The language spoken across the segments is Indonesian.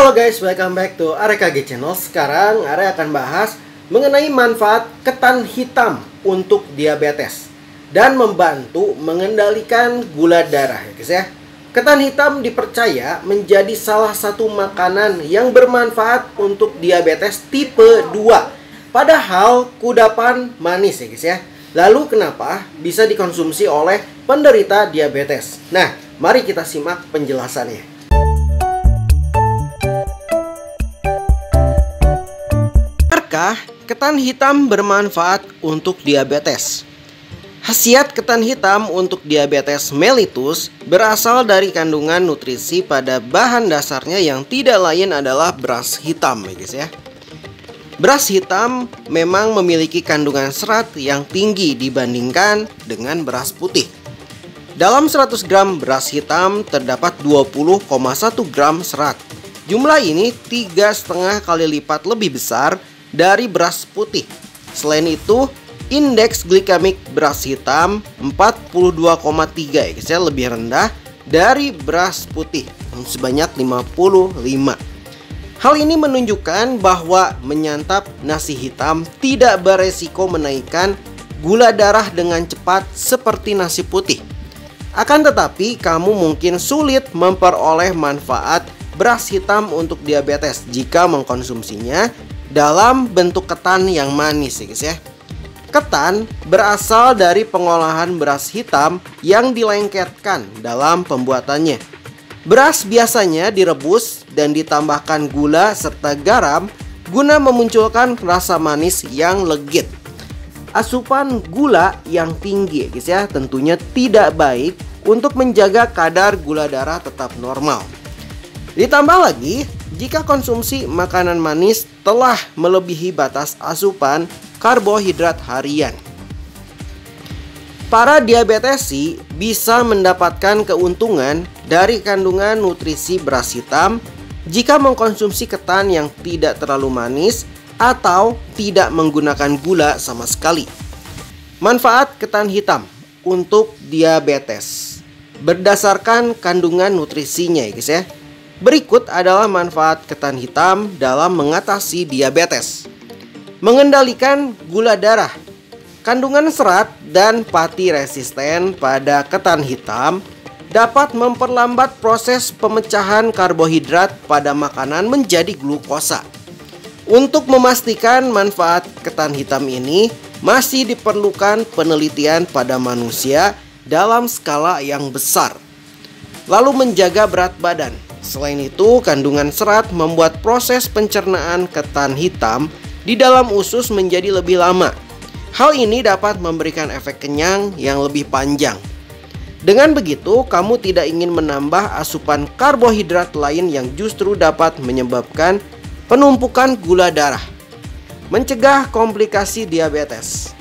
Halo guys, welcome back to AREKG Channel. Sekarang Are akan bahas mengenai manfaat ketan hitam untuk diabetes dan membantu mengendalikan gula darah ya guys ya. Ketan hitam dipercaya menjadi salah satu makanan yang bermanfaat untuk diabetes tipe 2. Padahal kudapan manis ya guys ya. Lalu kenapa bisa dikonsumsi oleh penderita diabetes? Nah, mari kita simak penjelasannya. Benarkah ketan hitam bermanfaat untuk diabetes? Khasiat ketan hitam untuk diabetes mellitus berasal dari kandungan nutrisi pada bahan dasarnya yang tidak lain adalah beras hitam ya guys ya. Beras hitam memang memiliki kandungan serat yang tinggi dibandingkan dengan beras putih. Dalam 100 gram beras hitam terdapat 20,1 gram serat. Jumlah ini 3,5 kali lipat lebih besar dari beras putih. Selain itu, indeks glikemik beras hitam 42,3 ya guys ya, lebih rendah dari beras putih sebanyak 55. Hal ini menunjukkan bahwa menyantap nasi hitam tidak beresiko menaikkan gula darah dengan cepat seperti nasi putih. Akan tetapi, kamu mungkin sulit memperoleh manfaat beras hitam untuk diabetes jika mengkonsumsinya dalam bentuk ketan yang manis ya guys ya. Ketan berasal dari pengolahan beras hitam yang dilengketkan dalam pembuatannya. Beras biasanya direbus dan ditambahkan gula serta garam guna memunculkan rasa manis yang legit. Asupan gula yang tinggi guys ya tentunya tidak baik untuk menjaga kadar gula darah tetap normal. Ditambah lagi, jika konsumsi makanan manis telah melebihi batas asupan karbohidrat harian. Para diabetesi bisa mendapatkan keuntungan dari kandungan nutrisi beras hitam jika mengkonsumsi ketan yang tidak terlalu manis atau tidak menggunakan gula sama sekali. Manfaat ketan hitam untuk diabetes berdasarkan kandungan nutrisinya ya guys ya. Berikut adalah manfaat ketan hitam dalam mengatasi diabetes. Mengendalikan gula darah. Kandungan serat dan pati resisten pada ketan hitam dapat memperlambat proses pemecahan karbohidrat pada makanan menjadi glukosa. Untuk memastikan manfaat ketan hitam ini, masih diperlukan penelitian pada manusia dalam skala yang besar. Lalu menjaga berat badan. Selain itu, kandungan serat membuat proses pencernaan ketan hitam di dalam usus menjadi lebih lama. Hal ini dapat memberikan efek kenyang yang lebih panjang. Dengan begitu, kamu tidak ingin menambah asupan karbohidrat lain yang justru dapat menyebabkan penumpukan gula darah. Mencegah komplikasi diabetes.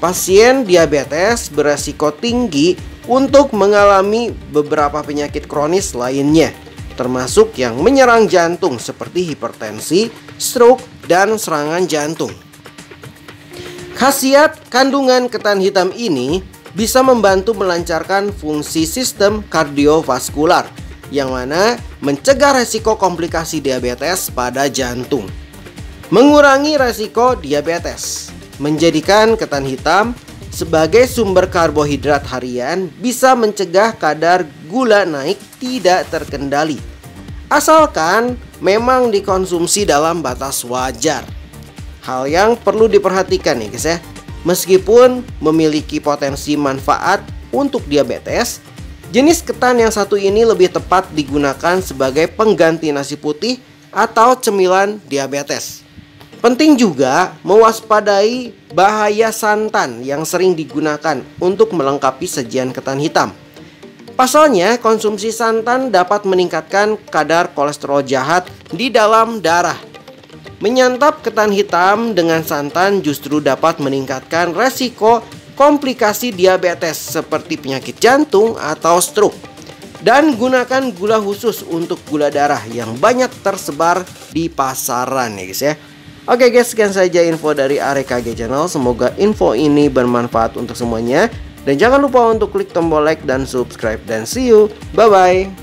Pasien diabetes beresiko tinggi untuk mengalami beberapa penyakit kronis lainnya, termasuk yang menyerang jantung seperti hipertensi, stroke, dan serangan jantung. Khasiat kandungan ketan hitam ini bisa membantu melancarkan fungsi sistem kardiovaskular, yang mana mencegah resiko komplikasi diabetes pada jantung. Mengurangi resiko diabetes. Menjadikan ketan hitam sebagai sumber karbohidrat harian bisa mencegah kadar gula naik tidak terkendali, asalkan memang dikonsumsi dalam batas wajar. Hal yang perlu diperhatikan ya guys ya, meskipun memiliki potensi manfaat untuk diabetes, jenis ketan yang satu ini lebih tepat digunakan sebagai pengganti nasi putih atau cemilan diabetes. Penting juga mewaspadai bahaya santan yang sering digunakan untuk melengkapi sajian ketan hitam. Pasalnya, konsumsi santan dapat meningkatkan kadar kolesterol jahat di dalam darah. Menyantap ketan hitam dengan santan justru dapat meningkatkan resiko komplikasi diabetes seperti penyakit jantung atau stroke. Dan gunakan gula khusus untuk gula darah yang banyak tersebar di pasaran ya guys ya. Oke guys, sekian saja info dari AREKG Channel. Semoga info ini bermanfaat untuk semuanya. Dan jangan lupa untuk klik tombol like dan subscribe. Dan see you, bye bye.